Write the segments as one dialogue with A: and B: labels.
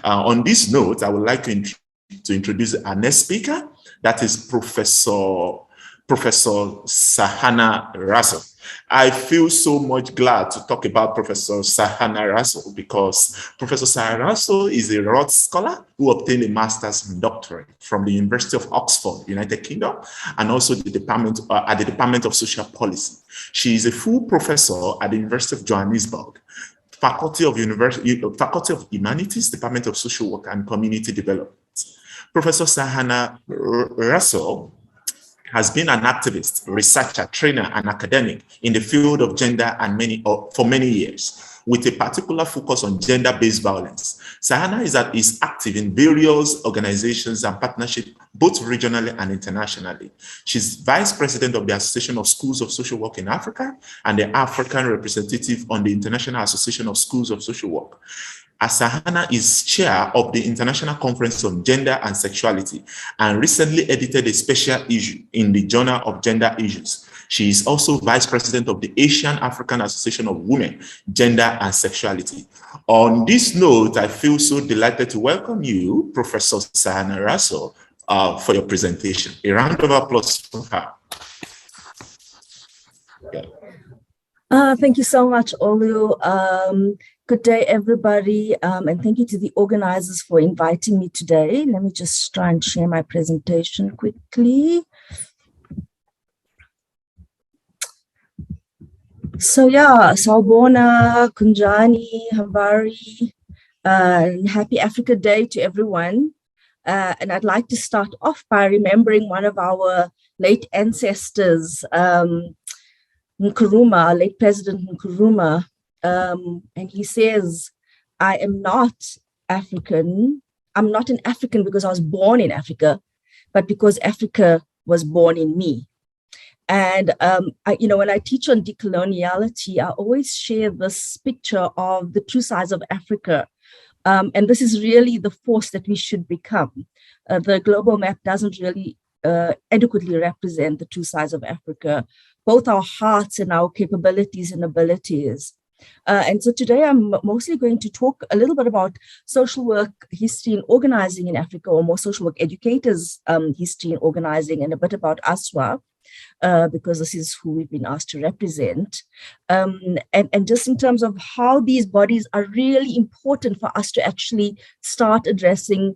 A: On this note, I would like to introduce our next speaker. That is Professor Shahana Rasool. I feel so much glad to talk about Professor Shahana Rasool because Professor Shahana Rasool is a Rhodes Scholar who obtained a master's and doctorate from the University of Oxford, United Kingdom, and also the at the Department of Social Policy. She is a full professor at the University of Johannesburg, Faculty of Humanities, Department of Social Work and Community Development. Professor Shahana Rasool has been an activist, researcher, trainer, and academic in the field of gender and for many years, with a particular focus on gender-based violence. Shahana is active in various organizations and partnerships, both regionally and internationally. She's vice president of the Association of Schools of Social Work in Africa and the African representative on the International Association of Schools of Social Work. Shahana is chair of the International Conference on Gender and Sexuality and recently edited a special issue in the Journal of Gender Issues. She is also vice president of the Asian African Association of Women, Gender and Sexuality. On this note, I feel so delighted to welcome you, Professor Shahana Rasool, for your presentation. A round of applause for her.
B: Yeah. Thank you so much, Olu. Good day, everybody, and thank you to the organizers for inviting me today. Let me just try and share my presentation quickly. So yeah, Sawubona, Kunjani, Habari, happy Africa Day to everyone. And I'd like to start off by remembering one of our late ancestors, Nkrumah, late President Nkrumah. And he says, I am not African. I'm not an African because I was born in Africa, but because Africa was born in me. And, when I teach on decoloniality, I always share this picture of the true size of Africa. And this is really the force that we should become. The global map doesn't really adequately represent the true size of Africa, both our hearts and our capabilities and abilities. And so today I'm mostly going to talk a little bit about social work history and organizing in Africa, or more social work educators history and organizing, and a bit about ASWA, because this is who we've been asked to represent. And just in terms of how these bodies are really important for us to actually start addressing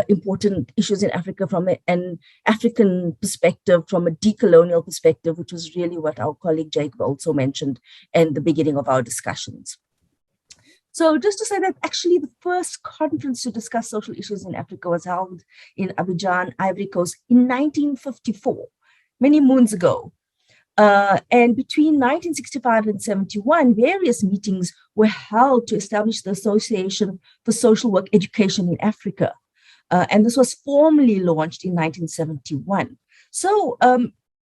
B: important issues in Africa from an African perspective, from a decolonial perspective, which was really what our colleague Jacob also mentioned in the beginning of our discussions. So just to say that actually the first conference to discuss social issues in Africa was held in Abidjan, Ivory Coast in 1954, many moons ago. And between 1965 and 71, various meetings were held to establish the Association for Social Work Education in Africa. And this was formally launched in 1971. So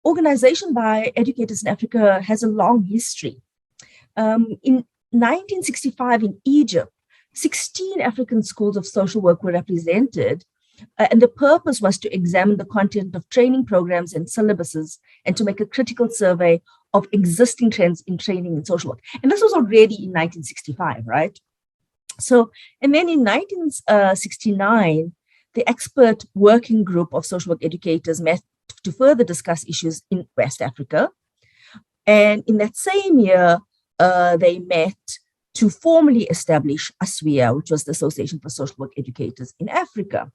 B: organization by educators in Africa has a long history. In 1965 in Egypt, 16 African schools of social work were represented. And the purpose was to examine the content of training programs and syllabuses and to make a critical survey of existing trends in training in social work. And this was already in 1965, right? So, and then in 1969, the expert working group of social work educators met to further discuss issues in West Africa. And in that same year, they met to formally establish ASWIA, which was the Association for Social Work Educators in Africa.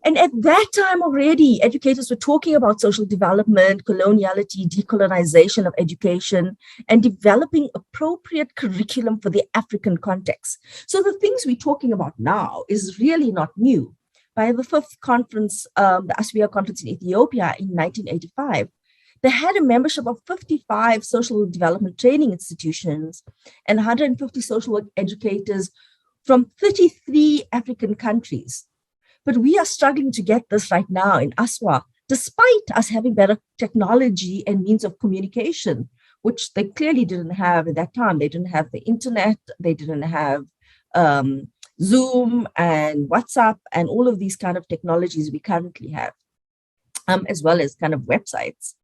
B: And at that time already, educators were talking about social development, coloniality, decolonization of education, and developing appropriate curriculum for the African context. So the things we're talking about now is really not new. By the fifth conference, the ASWIA conference in Ethiopia in 1985, they had a membership of 55 social development training institutions and 150 social work educators from 33 African countries. But we are struggling to get this right now in ASWA, despite us having better technology and means of communication, which they clearly didn't have at that time. They didn't have the internet, they didn't have Zoom and WhatsApp and all of these kind of technologies we currently have, as well as kind of websites.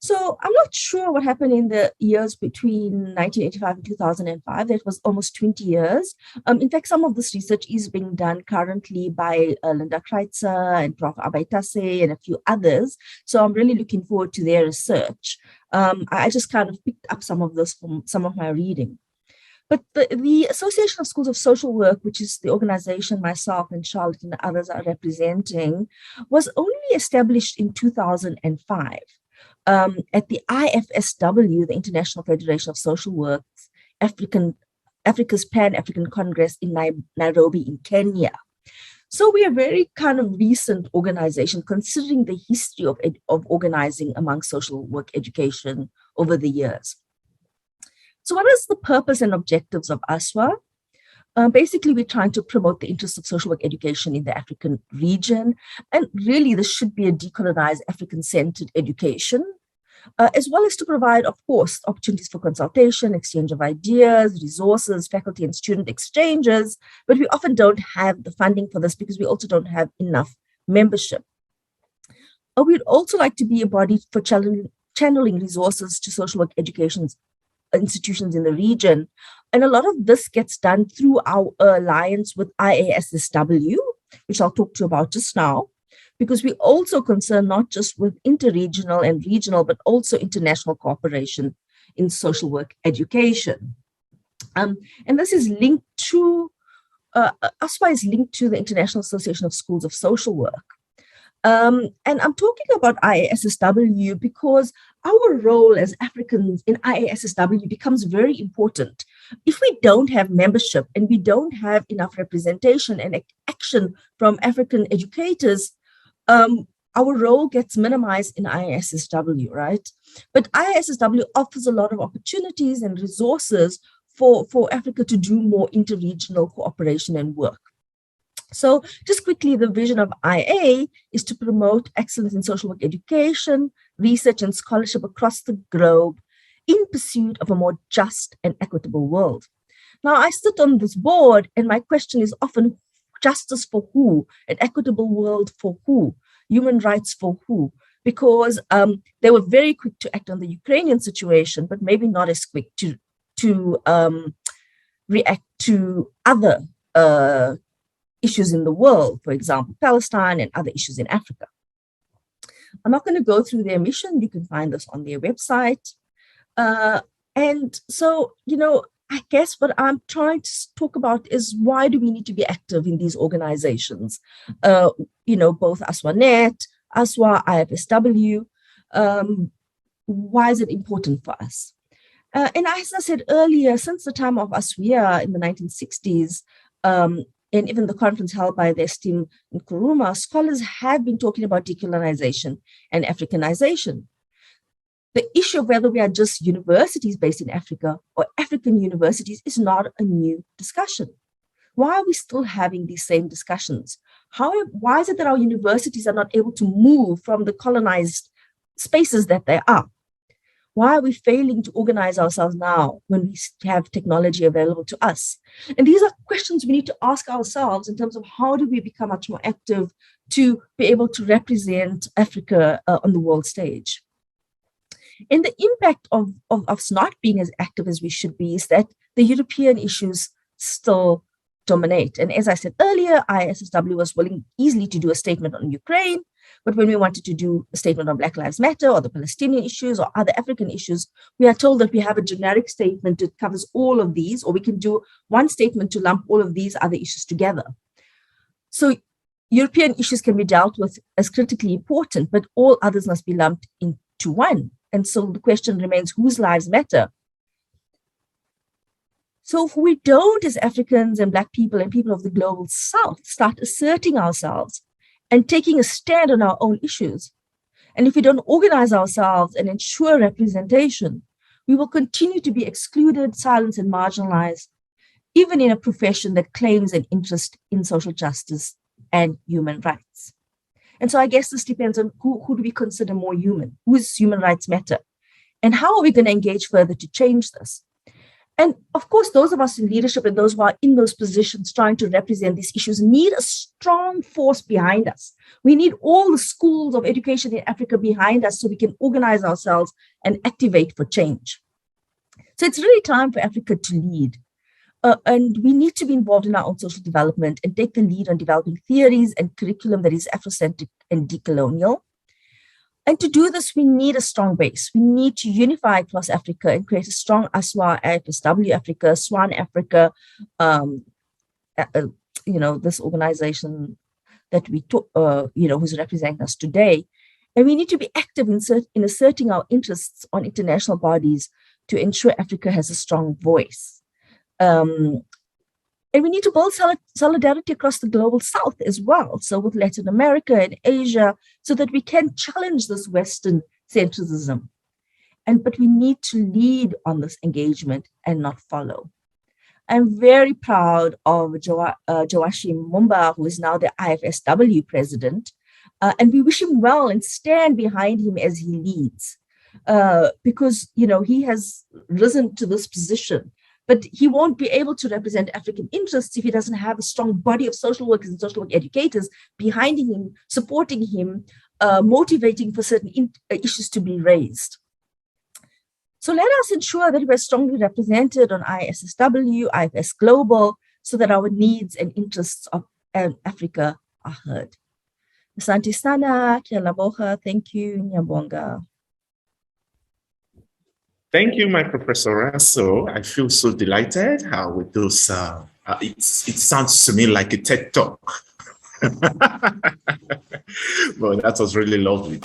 B: So I'm not sure what happened in the years between 1985 and 2005. That was almost 20 years. In fact, some of this research is being done currently by Linda Kreitzer and Prof. Abaitase and a few others. So I'm really looking forward to their research. I just kind of picked up some of this from some of my reading. But the Association of Schools of Social Work, which is the organization myself and Charlotte and others are representing, was only established in 2005 at the IFSW, the International Federation of Social Work's Africa's Pan-African Congress in Nairobi in Kenya. So we are a very kind of recent organization considering the history of organizing among social work education over the years. So what is the purpose and objectives of ASWA? Basically, we're trying to promote the interests of social work education in the African region. And really, this should be a decolonized, African-centered education, as well as to provide, of course, opportunities for consultation, exchange of ideas, resources, faculty and student exchanges. But we often don't have the funding for this because we also don't have enough membership. We'd also like to be a body for channeling resources to social work education's institutions in the region. And a lot of this gets done through our alliance with IASSW, which I'll talk to you about just now, because we also concern not just with interregional and regional, but also international cooperation in social work education. And this is linked to, ASWA is linked to the International Association of Schools of Social Work. And I'm talking about IASSW because our role as Africans in IASSW becomes very important. If we don't have membership and we don't have enough representation and action from African educators, our role gets minimized in IASSW, right? But IASSW offers a lot of opportunities and resources for Africa to do more interregional cooperation and work. So just quickly, the vision of IA is to promote excellence in social work education, research and scholarship across the globe in pursuit of a more just and equitable world. Now, I sit on this board and my question is often justice for who, an equitable world for who, human rights for who, because they were very quick to act on the Ukrainian situation, but maybe not as quick to react to other issues in the world, for example, Palestine and other issues in Africa. I'm not going to go through their mission. You can find this on their website. And so, I guess what I'm trying to talk about is why do we need to be active in these organizations? Both ASWA-Net, ASWA, IFSW. Why is it important for us? And as I said earlier, since the time of ASWIA in the 1960s, and even the conference held by the esteemed Nkrumah, scholars have been talking about decolonization and Africanization. The issue of whether we are just universities based in Africa or African universities is not a new discussion. Why are we still having these same discussions? Why is it that our universities are not able to move from the colonized spaces that they are? Why are we failing to organize ourselves now when we have technology available to us? And these are questions we need to ask ourselves in terms of how do we become much more active to be able to represent Africa on the world stage. And the impact of us not being as active as we should be is that the European issues still dominate. And as I said earlier, ISSW was willing easily to do a statement on Ukraine, but when we wanted to do a statement on Black Lives Matter or the Palestinian issues or other African issues, we are told that we have a generic statement that covers all of these, or we can do one statement to lump all of these other issues together. So European issues can be dealt with as critically important, but all others must be lumped into one. And so the question remains, whose lives matter? So if we don't, as Africans and Black people and people of the global South, start asserting ourselves and taking a stand on our own issues, and if we don't organize ourselves and ensure representation, we will continue to be excluded, silenced, and marginalized, even in a profession that claims an interest in social justice and human rights. And so I guess this depends on who do we consider more human, whose human rights matter, and how are we going to engage further to change this? And of course, those of us in leadership and those who are in those positions trying to represent these issues need a strong force behind us. We need all the schools of education in Africa behind us so we can organize ourselves and activate for change. So it's really time for Africa to lead. And we need to be involved in our own social development and take the lead on developing theories and curriculum that is Afrocentric and decolonial. And to do this, we need a strong base. We need to unify across Africa and create a strong ASWA, IFSW Africa, SWAN Africa, this organization that we took, who's representing us today. And we need to be active in asserting our interests on international bodies to ensure Africa has a strong voice. And we need to build solidarity across the global south as well. So with Latin America and Asia, so that we can challenge this Western centrism. But we need to lead on this engagement and not follow. I'm very proud of Joachim Mumba, who is now the IFSW president, and we wish him well and stand behind him as he leads, because he has risen to this position. But he won't be able to represent African interests if he doesn't have a strong body of social workers and social work educators behind him, supporting him, motivating for certain issues to be raised. So let us ensure that we're strongly represented on ISSW, IFS Global, so that our needs and interests of Africa are heard. Asante sana, kia laboha, thank you, nyabonga.
A: Thank you, my Professor Rasool. I feel so delighted with those. It sounds to me like a TED Talk. Well, that was really lovely.